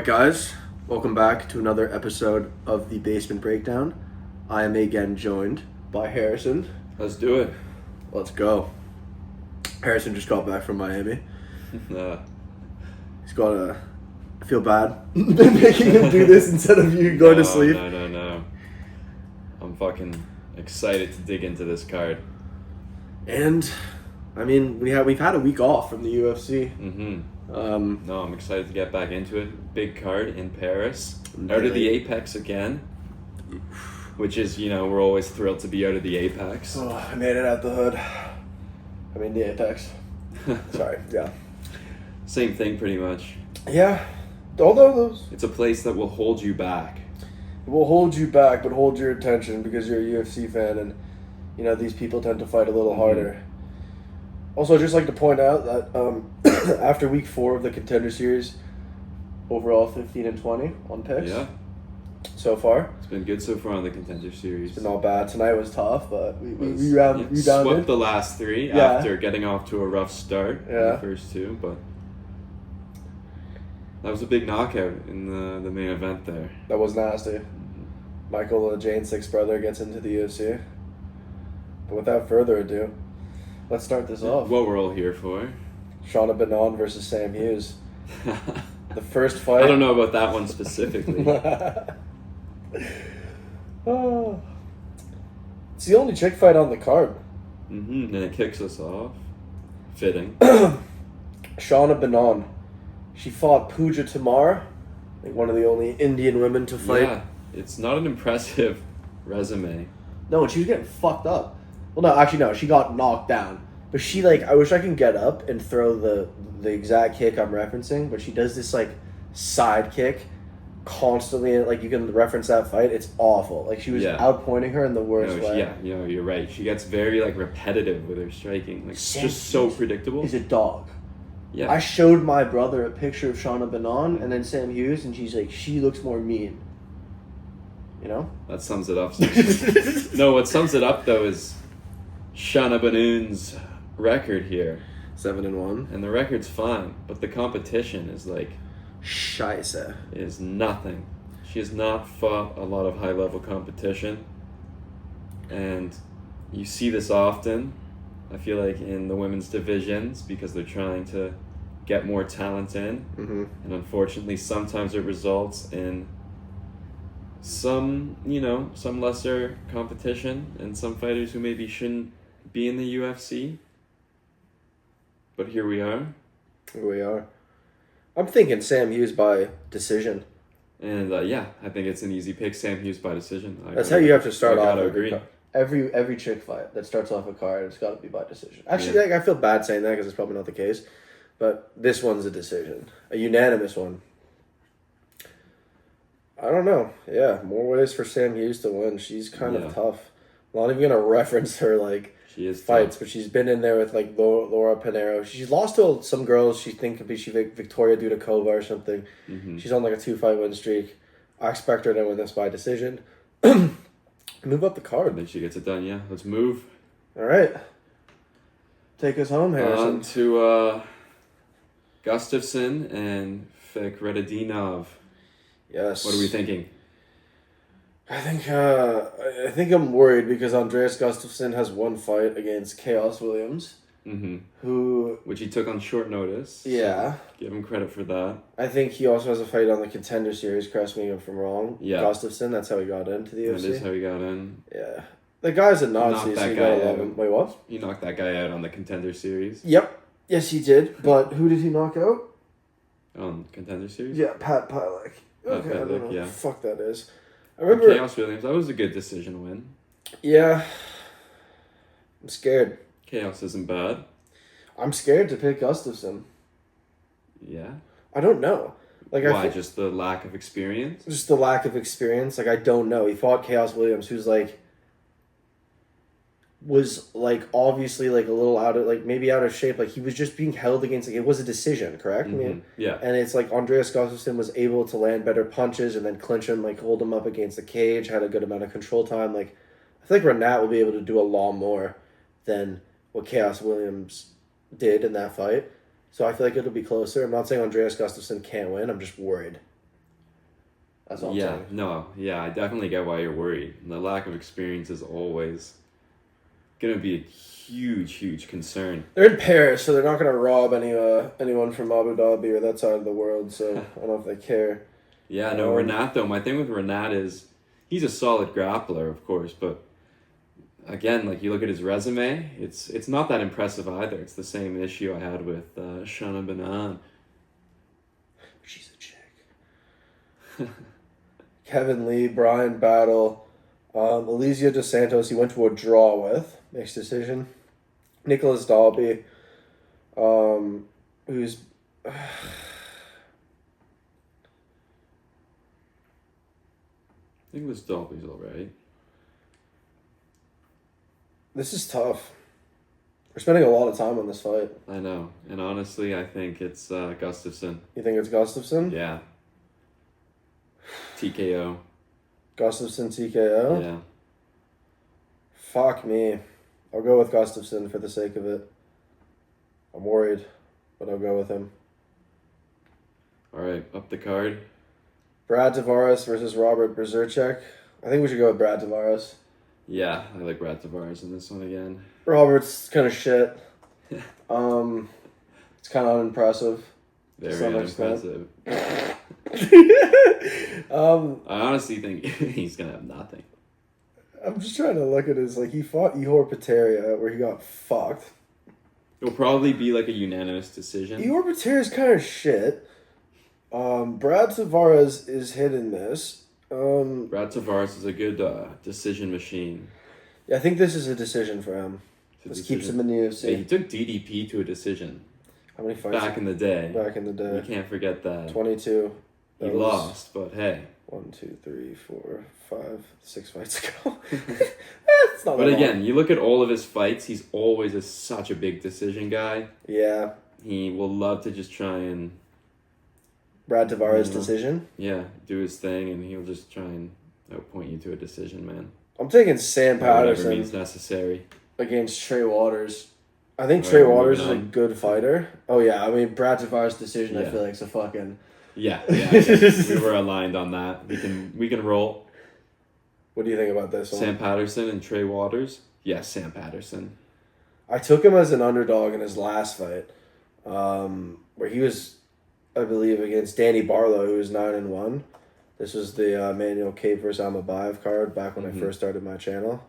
Alright guys, welcome back to another episode of the Basement Breakdown. I am again joined by Harrison. Let's do it. Let's go. Harrison just got back from Miami. He's got a... I feel bad making him do this instead of you going to sleep. No. I'm fucking excited to dig into this card. And, I mean, we've had a week off from the UFC. No, I'm excited to get back into it. Big card in Paris. Out of the Apex again. Which is, we're always thrilled to be out of the Apex. Oh, I made it out the hood. I mean, the Apex. Sorry, yeah. Same thing, pretty much. Yeah. Although those... It's a place that will hold you back. It will hold you back, but hold your attention because you're a UFC fan and, these people tend to fight a little harder. Also, I'd just like to point out that after week 4 of the Contender Series, overall 15-20 on picks. Yeah. So far. It's been good so far on the Contender Series. It's been not bad. Tonight was tough, but we rebounded. Swept the last 3 after getting off to a rough start in the first 2, but that was a big knockout in the main event there. That was nasty. Michael, the Jane Six brother, gets into the UFC. But without further ado, let's start this off. What we're all here for. Shauna Benon versus Sam Hughes. The first fight. I don't know about that one specifically. Oh. It's the only chick fight on the card. And it kicks us off. Fitting. Shauna Benon. She fought Pooja Tamar, like one of the only Indian women to fight. Yeah, it's not an impressive resume. No, and she was getting fucked up. Well, no, actually, no, she got knocked down. But she, I wish I can get up and throw the exact kick I'm referencing, but she does this, side kick constantly, and, you can reference that fight. It's awful. She was outpointing her in the worst way. Yeah, you're right. She gets very, repetitive with her striking. It's just so predictable. He's a dog. Yeah. I showed my brother a picture of Shauna Benon and then Sam Hughes, and she's like, she looks more mean. That sums it up. No, what sums it up, though, is Shauna Benon's record here. 7-1. And the record's fine, but the competition is Scheisse. Is nothing. She has not fought a lot of high-level competition. And you see this often, I feel like, in the women's divisions because they're trying to get more talent in. Mm-hmm. And unfortunately, sometimes it results in some lesser competition and some fighters who maybe shouldn't be in the UFC. But here we are. Here we are. I'm thinking Sam Hughes by decision. And I think it's an easy pick. Sam Hughes by decision. That's how you have to start off. I gotta agree. Every chick fight that starts off a card, it's got to be by decision. Actually, I feel bad saying that because it's probably not the case. But this one's a decision. A unanimous one. I don't know. Yeah, more ways for Sam Hughes to win. She's kind of tough. I'm not even going to reference her, she is fights, tough. but she's been in there with, Laura Pinheiro. She's lost to some girls she think could be Victoria Dudakova or something. Mm-hmm. She's on, a 2-fight win streak. I expect her to win this by decision. Move up the card. I think she gets it done, yeah. Let's move. All right. Take us home, Harrison. On to Gustafsson and Fikretdinov. Yes. What are we thinking? I think I'm worried because Andreas Gustafsson has one fight against Chaos Williams. Mm-hmm. Which he took on short notice. Yeah. So give him credit for that. I think he also has a fight on the Contender Series, correct me if I'm wrong. Yeah. Gustafsson, that's how he got into the UFC. That is how he got in. Yeah. The guy's a Nazi, so you gotta love him. Wait, what? You knocked that guy out on the Contender Series. Yep. Yes, he did. But who did he knock out? On Contender Series? Yeah, Pat Pilek. Okay, I don't know what the fuck that is. I remember Chaos Williams, that was a good decision win. Yeah. I'm scared. Chaos isn't bad. I'm scared to pick Gustafsson. Yeah? I don't know. Why? Just the lack of experience? Just the lack of experience. I don't know. He fought Chaos Williams, who's was obviously a little out of maybe out of shape. He was just being held against it was a decision, correct? Mm-hmm. I mean, yeah. And it's Andreas Gustafsson was able to land better punches and then clinch him, hold him up against the cage, had a good amount of control time. I feel like Renat will be able to do a lot more than what Chaos Williams did in that fight. So I feel like it'll be closer. I'm not saying Andreas Gustafsson can't win. I'm just worried. That's all I'm Yeah, saying. no, yeah, I definitely get why you're worried. And the lack of experience is always gonna be a huge concern. They're in Paris, so they're not going to rob anyone from Abu Dhabi or that side of the world, so I don't know if they care. Yeah, no, Renat though, my thing with Renat is he's a solid grappler, of course, but again, like you look at his resume, it's not that impressive either. It's the same issue I had with Shana Banan. She's a chick. Kevin Lee, Brian Battle, Elysia Dos Santos, he went to a draw with, mixed decision. Nicholas Dalby, who's... Nicholas Dalby's alright. This is tough. We're spending a lot of time on this fight. I know, and honestly, I think it's Gustafsson. You think it's Gustafsson? Yeah. TKO. Gustafsson TKO? Yeah. Fuck me. I'll go with Gustafsson for the sake of it. I'm worried, but I'll go with him. Alright, up the card. Brad Tavares versus Robert Brzezicek. I think we should go with Brad Tavares. Yeah, I like Brad Tavares in this one again. Robert's kind of shit. It's kind of unimpressive. Very unimpressive. I I honestly think he's gonna have nothing. I'm just trying to look at his, like, he fought Ihor Peteria where he got fucked. It'll probably be like a unanimous decision. Ihor Peteria's kind of shit. Brad Tavares is hit and miss. Brad Tavares is a good decision machine. Yeah, I think this is a decision for him. It's a This decision. keeps him in the UFC. Yeah, he took DDP to a decision How many fights? back in the day. Back in the You day. can't forget that. 22. He That was lost, but hey. 1, 2, 3, 4, 5, 6 fights ago. It's not But that long. again, you look at all of his fights, he's always such a big decision guy. Yeah. He will love to just try and, Brad Tavares' Yeah. decision. do his thing, and he'll just try and outpoint you to a decision, man. I'm taking Sam Or whatever Patterson means necessary. against Trey Waters. I think Alright, Trey we're Waters is moving a on. good fighter. Oh, yeah. I mean, Brad Tavares' decision, I Yeah. feel like, is a fucking... Yeah, we were aligned on that. We can roll. What do you think about this one? Sam Patterson and Trey Waters. Yes, Sam Patterson. I took him as an underdog in his last fight, where he was, I believe, against Danny Barlow, who was 9-1. This was the Manuel Cape versus Amabayev card back when I first started my channel.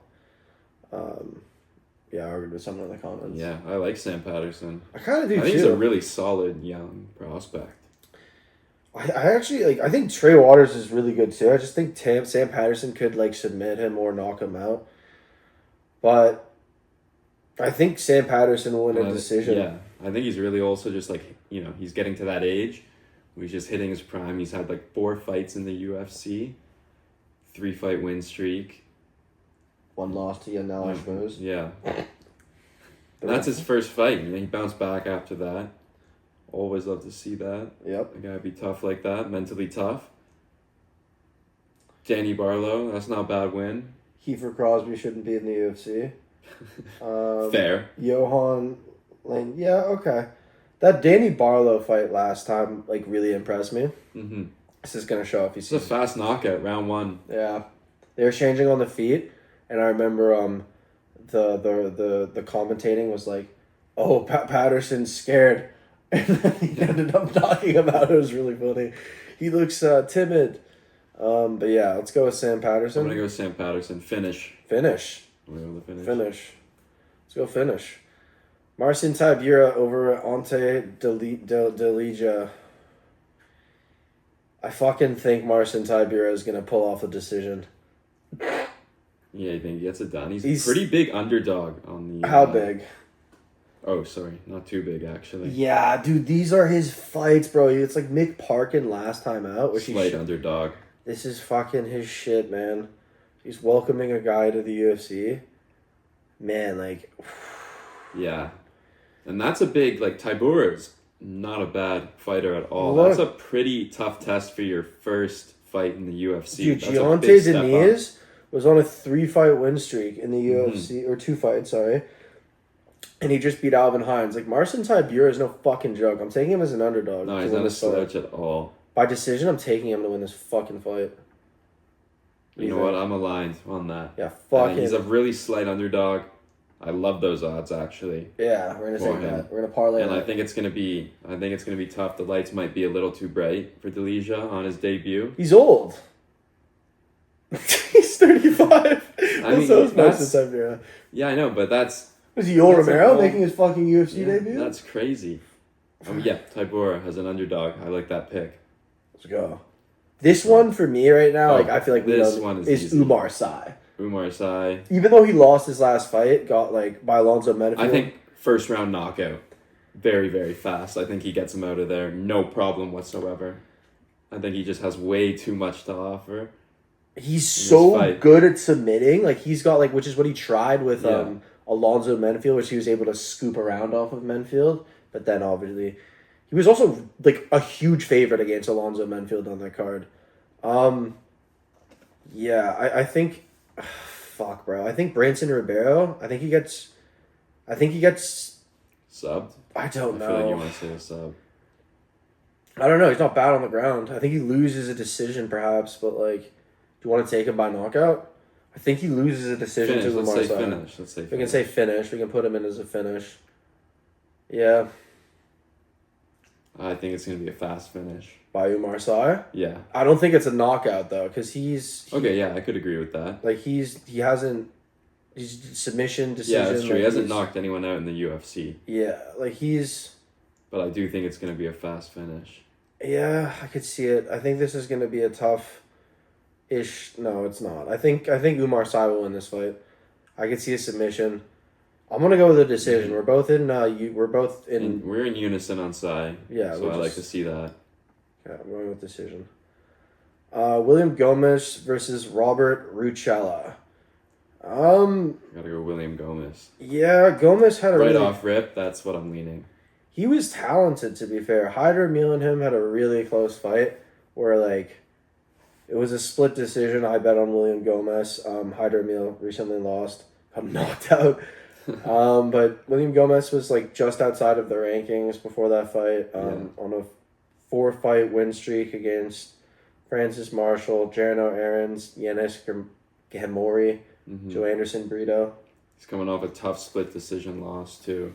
Yeah, I argued with someone in the comments. Yeah, I like Sam Patterson. I kind of do I think too. he's a really solid young prospect. I actually like. I think Trey Waters is really good too. I just think Sam Patterson could like submit him or knock him out, but I think Sam Patterson will win a decision. Yeah, I think he's really also just like, he's getting to that age where he's just hitting his prime. He's had like 4 fights in the UFC, 3-fight win streak. 1 loss to Yanel Ashmouz. Yeah. And that's his first fight. He bounced back after that. Always love to see that. Yep. A guy be tough like that, mentally tough. Danny Barlow, that's not a bad win. Kiefer Crosby shouldn't be in the UFC. Fair. Johan Lane. Yeah, okay. That Danny Barlow fight last time like really impressed me. Mm-hmm. This is gonna show if he It's a sees. fast knockout, round 1. Yeah, they were changing on the feet, and I remember the commentating was like, "Oh, Patterson's scared," and then he ended up knocking him out. It was really funny. He looks timid. But yeah, let's go with Sam Patterson. I'm going to go Sam Patterson. Finish. Finish. I'm gonna go with the finish. Finish. Let's go finish. Marcin Tybura over Ante Delija. I fucking think Marcin Tybura is going to pull off a decision. Yeah, you think he gets it done? He's He's- a pretty big underdog on the... How big? Oh, sorry. Not too big, actually. Yeah, dude, these are his fights, bro. It's like Mick Parkin last time out. Which Slight underdog. This is fucking his shit, man. He's welcoming a guy to the UFC. Man, like... Yeah. And that's a big... Like, Tybura's not a bad fighter at all. Look. That's a pretty tough test for your first fight in the UFC. Dude, That's a Deontay big step up. Deniz was on a 3-fight win streak in the UFC, or 2 fights, sorry. And he just beat Alvin Hines. Like, Marcin Tybura is no fucking joke. I'm taking him as an underdog. No, to he's win not a this fight. slouch at all. By decision, I'm taking him to win this fucking fight. You know what? I'm aligned on that. Yeah, fuck him. He's a really slight underdog. I love those odds actually. Yeah, we're gonna take that. We're gonna parlay. And I think it's gonna be tough. The lights might be a little too bright for Delija on his debut. He's old. He's 35. Yeah, I know, but that's. Was he Yoel Romero making his fucking UFC debut? That's crazy. Yeah, Tybura has an underdog. I like that pick. Let's go. This one for me right now, I feel like this one is Umar Sy. Umar Sy. Even though he lost his last fight, got by Alonzo Menifee. I think first round knockout. Very, very fast. I think he gets him out of there. No problem whatsoever. I think he just has way too much to offer. He's so good at submitting. He's got which is what he tried with Alonzo Menifee, which he was able to scoop around off of Menfield. But then obviously, he was also a huge favorite against Alonzo Menfield on that card. Yeah, I think, fuck, bro. I think Branson Ribeiro. I think he gets subbed. I don't know. I feel like you want to say a sub. I don't know. He's not bad on the ground. I think he loses a decision, perhaps. But do you want to take him by knockout? I think he loses a decision to Umar Sy. Let's say finish. We can say finish. We can put him in as a finish. Yeah. I think it's going to be a fast finish. By Umar Sy? Yeah. I don't think it's a knockout, though, because okay, yeah, I could agree with that. He's submission, decision. Yeah, that's true. He hasn't knocked anyone out in the UFC. Yeah, But I do think it's going to be a fast finish. Yeah, I could see it. I think this is going to be a tough-ish... No, it's not. I think Umar Sy will win this fight. I could see a submission. I'm gonna go with a decision. We're both in. We're in unison on Sy. Yeah, so I like to see that. Yeah, I'm going with decision. William Gomez versus Robert Rucella. Gotta go William Gomez. Yeah, Gomez had a right off rip. That's what I'm leaning. He was talented, to be fair. Hyder Emil and him had a really close fight where it was a split decision. I bet on William Gomez. Hyder Emil recently lost, got knocked out. But William Gomez was just outside of the rankings before that fight. On a 4-fight win streak against Francis Marshall, Jarno Aarons, Yanis Gamori, Joe Anderson Brito. He's coming off a tough split decision loss too.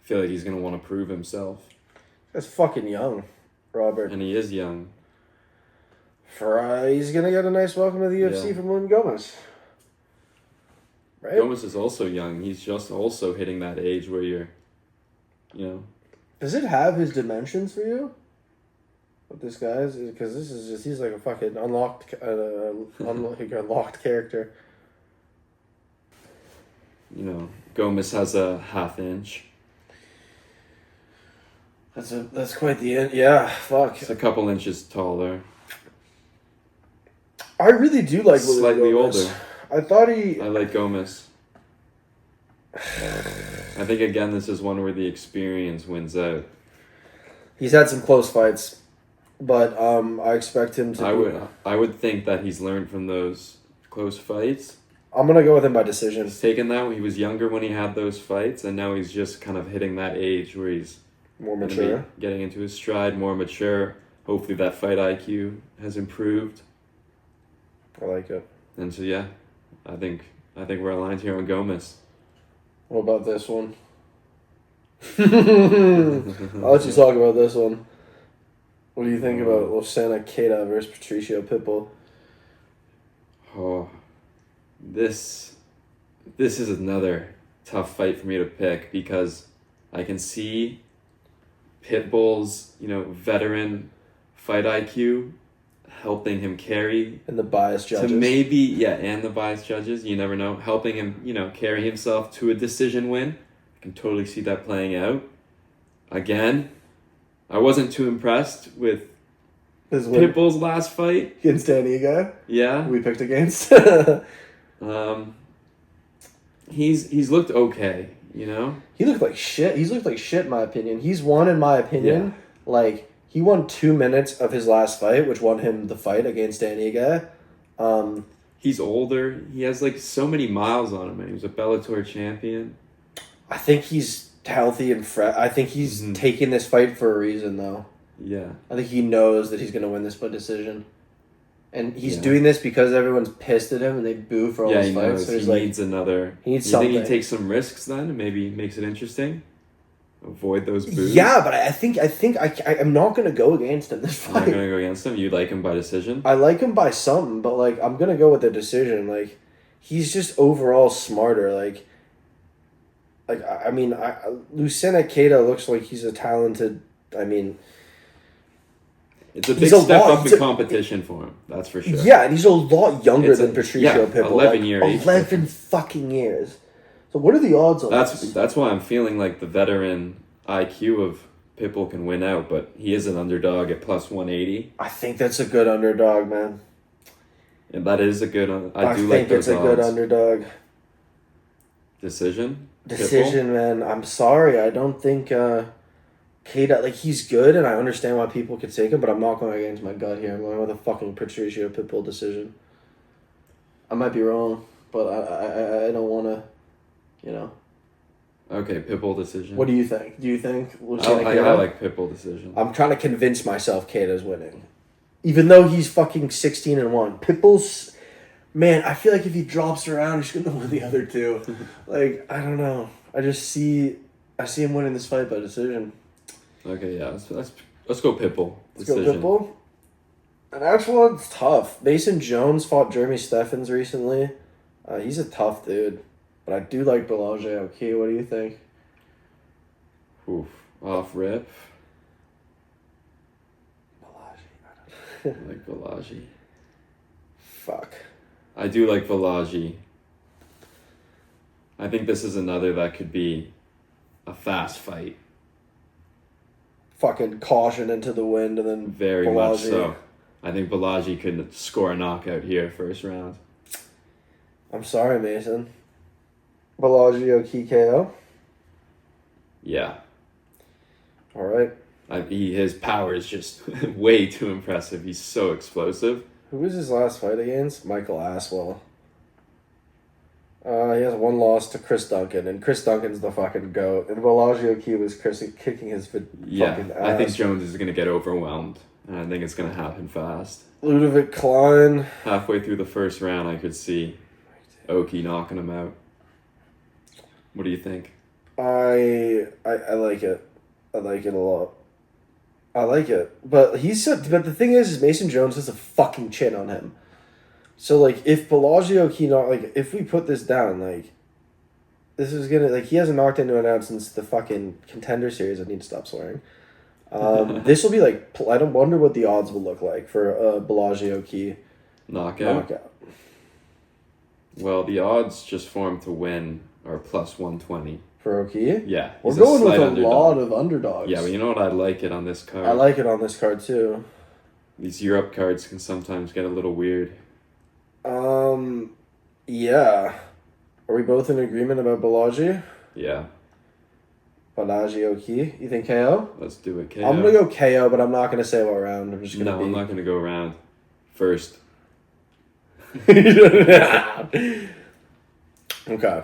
I feel like he's gonna want to prove himself. That's fucking young, Robert. And he is young. He's gonna get a nice welcome to the UFC from William Gomez. Right? Gomez is also young. He's just also hitting that age where you're, Does it have his dimensions for you? What this guy is? Because this is just, he's like a fucking unlocked character. Gomez has a half inch. That's quite the end. Yeah, fuck. It's a couple inches taller. I really do like William Slightly Gomez. older. I like Gomez. I think, again, this is one where the experience wins out. He's had some close fights, but I expect him to... I would think that he's learned from those close fights. I'm going to go with him by decision. He's taken that. He was younger when he had those fights, and now he's just kind of hitting that age where he's... more mature. Getting into his stride, more mature. Hopefully that fight IQ has improved. I like it. And so, yeah. I think we're aligned here on Gomez. What about this one? I'll let you talk about this one. What do you think about Losana Keita versus Patricio Pitbull? Oh, this is another tough fight for me to pick because I can see Pitbull's veteran fight IQ helping him carry and the biased judges and the biased judges, you never know, helping him carry himself to a decision win. I can totally see that playing out. Again, I wasn't too impressed with Pitbull's last fight against Danny guy. Yeah, we picked against. He's looked okay, He looked like shit. He's looked like shit in my opinion. He's won, in my opinion, he won 2 minutes of his last fight, which won him the fight against Daniga. He's older. He has so many miles on him, and he was a Bellator champion. I think he's healthy and fresh. I think he's taking this fight for a reason, though. Yeah. I think he knows that he's going to win this by decision. And he's Yeah. doing this because everyone's pissed at him and they boo for all his he fights. knows So he's he like, needs another. he needs You think something. he takes some risks then, and maybe makes it interesting? Avoid those boos? Yeah, but I'm not going to go against him this You're not fight. going to go against him? You like him by decision? I like him by something, but, like, I'm going to go with the decision. Like, he's just overall smarter. Like I mean, Lucena Keita looks like he's a talented, I mean... It's a big He's a step lot- up in competition for him, that's for sure. Yeah, and he's a lot younger It's than Patricio Pitbull. 11-year age 11 fucking years. So what are the odds on this? That's why I'm feeling like the veteran IQ of Pitbull can win out, but he is an underdog at plus 180. I think that's a good underdog, man. And that is a good... I do think like those it's a good odds. underdog. Pitbull? Decision, man. I'm sorry. I don't think Keita, like, he's good, and I understand why people could take him, but I'm not going against my gut here. I'm going with a fucking Patricio Pitbull decision. I might be wrong, but I don't want to, you know. Okay, Pitbull decision. What do you think? Do you think I Keita? like Pitbull decision. I'm trying to convince myself Keita's winning. Even though he's fucking 16-1. Pitbull's... Man, I feel like if he drops around, he's going to win the other two. Like, I don't know. I see him winning this fight by decision. Okay, yeah, let's go Pitbull. Let's go Pitbull. The next one's tough. Mason Jones fought Jeremy Stephens recently. He's a tough dude. But I do like Borralho. Okay, what do you think? Oof. Off rip. I like Borralho. Fuck. I do like Borralho. I think this is another that could be a fast fight. Fucking caution into the wind and then Very Borralho. much so. I think Borralho could score a knockout here first round. I'm sorry, Mason. Borralho KO. Yeah. All right. His power is just way too impressive. He's so explosive. Who was his last fight against? Michael Aswell. He has one loss to Chris Duncan, and Chris Duncan's the fucking GOAT. And Borralho was kicking his fucking ass. I think Jones is going to get overwhelmed, and I think it's going to happen fast. Ludovic Klein. Halfway through the first round, I could see Oki knocking him out. What do you think? I like it. I like it a lot. I like it. But but the thing is Mason Jones has a fucking chin on him. So, like, if Borralho like, if we put this down, like, this is gonna, like, he hasn't knocked into an out since the fucking Contender Series. I need to stop swearing. This will be, like, I don't wonder what the odds will look like for a Borralho knockout. Well, the odds just for him to win are plus 120. For Oki? Yeah. We're he's going with slight a underdog. lot of underdogs. Yeah, but you know what? I like it on this card. I like it on this card, too. These Europe cards can sometimes get a little weird. Yeah. Are we both in agreement about Borralho? Yeah. Borralho Oki? You think KO? Let's do it, KO. I'm going to go KO, but I'm not going to say what round. I'm just going to I'm not going to go around first. Okay.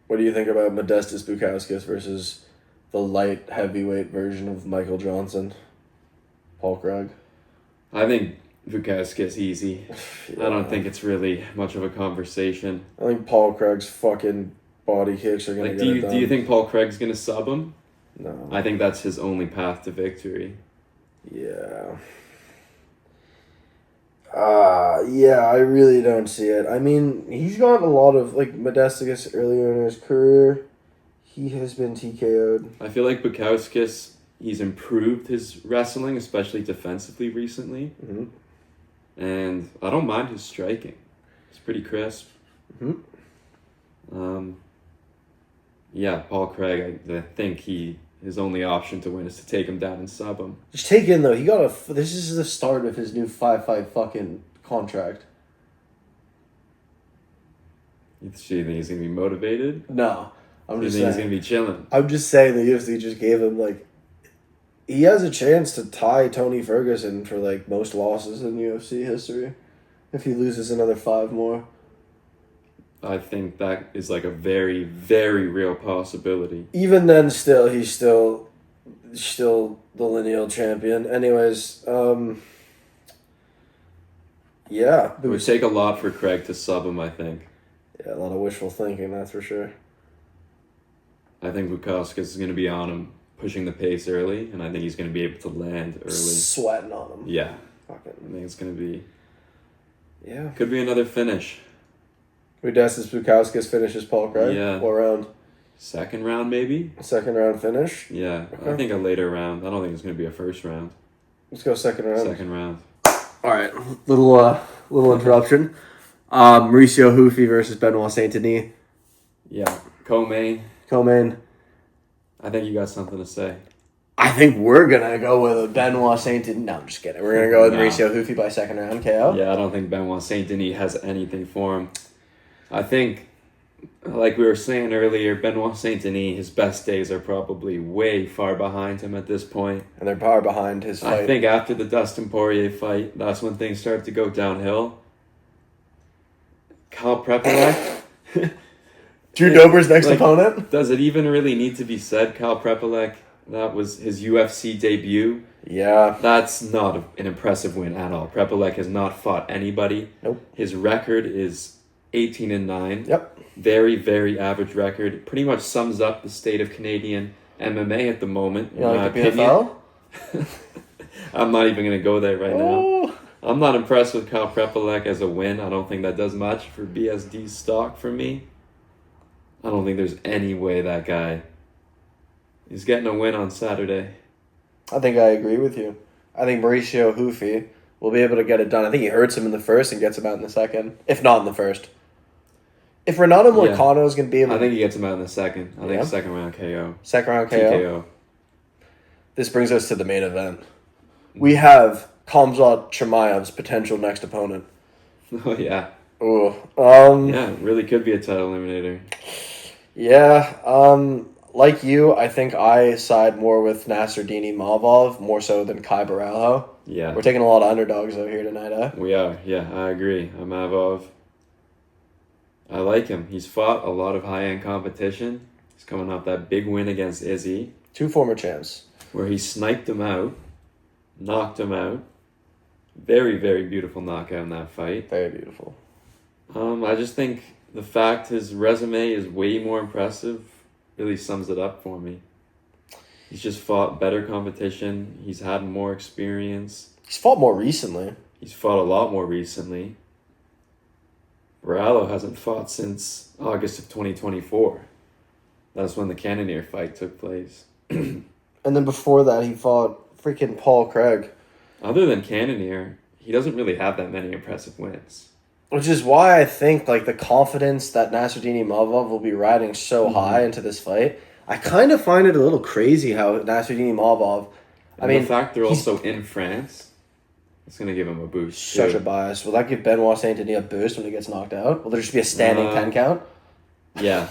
What do you think about Modestas Bukauskas versus the light heavyweight version of Michael Johnson? Paul Craig? I think Bukauskas easy. Yeah. I don't think it's really much of a conversation. I think Paul Craig's fucking body kicks are going to Like, get it done. do you think Paul Craig's going to sub him? No. I think that's his only path to victory. Yeah. Yeah, I really don't see it. I mean, he's got a lot of, like, Modestas earlier in his career. He has been TKO'd. I feel like Bukauskas, he's improved his wrestling, especially defensively recently. Mm-hmm. And I don't mind his striking. It's pretty crisp. Mm-hmm. Yeah, Paul Craig, I think his only option to win is to take him down and sub him. Just take in, though. This is the start of his new 5-5 fucking contract. You think he's going to be motivated? No. I'm You just think he's saying. going to be chilling? I'm just saying the UFC just gave him, like... He has a chance to tie Tony Ferguson for, like, most losses in UFC history. If he loses another 5 more. I think that is like a very, very real possibility. Even then, he's still Still the lineal champion. Anyways, yeah. It would take a lot for Craig to sub him, I think. Yeah, a lot of wishful thinking, that's for sure. I think Bukauskas is going to be on him, pushing the pace early, and I think he's going to be able to land early. Sweating on him. Yeah. Fucking. I think it's going to be... Yeah. Could be another finish. Udestas Bukauskas finishes Paul Craig? Yeah. What round? Second round, maybe? Second round finish? Yeah. Okay. I think a later round. I don't think it's going to be a first round. Let's go second round. Second round. All right. Little interruption. Mauricio Hoofy versus Benoit Saint Denis. Yeah. Co-main. Co-main. I think you got something to say. I think we're going to go with Benoit Saint Denis. No, I'm just kidding. We're going to go with No. Mauricio Hoofy by second round KO. Yeah, I don't think Benoit Saint Denis has anything for him. I think, like we were saying earlier, Benoit Saint Denis, his best days are probably way far behind him at this point. And they're far behind his fight. I think after the Dustin Poirier fight, that's when things start to go downhill. Kyle Prepolek. Drew Dober's next opponent? Does it even really need to be said, Kyle Prepolek? That was his UFC debut. Yeah. That's not an impressive win at all. Prepolek has not fought anybody. Nope. His record is 18-9. Yep. Very, very average record. It pretty much sums up the state of Canadian MMA at the moment, in my like the opinion. PFL? I'm not even going to go there right now. Oh. I'm not impressed with Kyle Prepolek as a win. I don't think that does much for BSD's stock for me. I don't think there's any way that guy is getting a win on Saturday. I think I agree with you. I think Mauricio Hoofy will be able to get it done. I think he hurts him in the first and gets him out in the second, if not in the first. If Renato Moicano is going to be able I think he gets him out in the second. I think second round KO. Second round KO. TKO. This brings us to the main event. We have Khamzat Chimaev's potential next opponent. Oh, yeah. Ooh. Yeah, it really could be a title eliminator. Yeah. Like you, I think I side more with Nassourdine Imavov, more so than Kai Borralho. Yeah. We're taking a lot of underdogs out here tonight, eh? We are. Yeah, I agree. Imavov. I like him. He's fought a lot of high-end competition. He's coming off that big win against Izzy. 2 former champs. Where he sniped him out, knocked him out. Very, very beautiful knockout in that fight. Very beautiful. I just think the fact his resume is way more impressive really sums it up for me. He's just fought better competition. He's had more experience. He's fought more recently. He's fought a lot more recently. Borralho hasn't fought since August of 2024. That's when the Cannonier fight took place. And then before that, he fought freaking Paul Craig. Other than Cannonier, he doesn't really have that many impressive wins. Which is why I think the confidence that Nassourdine Imavov will be riding so high into this fight. I kind of find it a little crazy how Nassourdine Imavov... The fact they're also in France, it's going to give him a boost. Such a bias. Will that give Benoit Saint Denis a boost when he gets knocked out? Will there just be a standing 10 count? Yeah.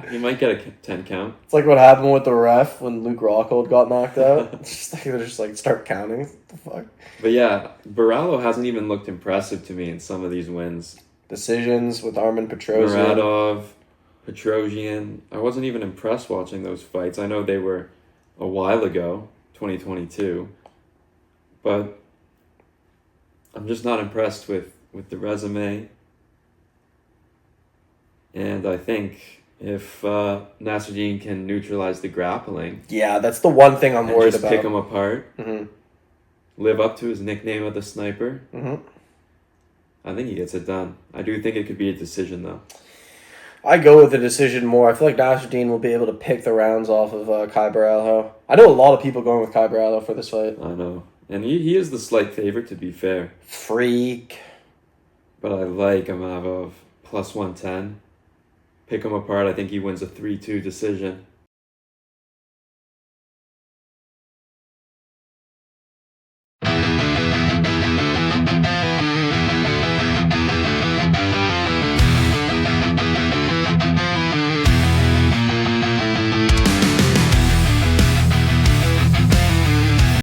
He might get a 10 count. It's like what happened with the ref when Luke Rockhold got knocked out. It's just they just start counting. What the fuck? But yeah, Borralho hasn't even looked impressive to me in some of these wins. Decisions with Armin Petrosian. Muradov, Petrosian. I wasn't even impressed watching those fights. I know they were a while ago, 2022. But I'm just not impressed with the resume. And I think if Nassourdine can neutralize the grappling... Yeah, that's the one thing I'm worried just about. pick him apart. Mm-hmm. Live up to his nickname of the Sniper. Mm-hmm. I think he gets it done. I do think it could be a decision, though. I go with the decision more. I feel like Nassourdine will be able to pick the rounds off of Kai Borralho. I know a lot of people going with Kai Borralho for this fight. I know. And he is the slight favorite, to be fair. Freak. But I like Imavov. Plus 110. Pick him apart. I think he wins a 3-2 decision.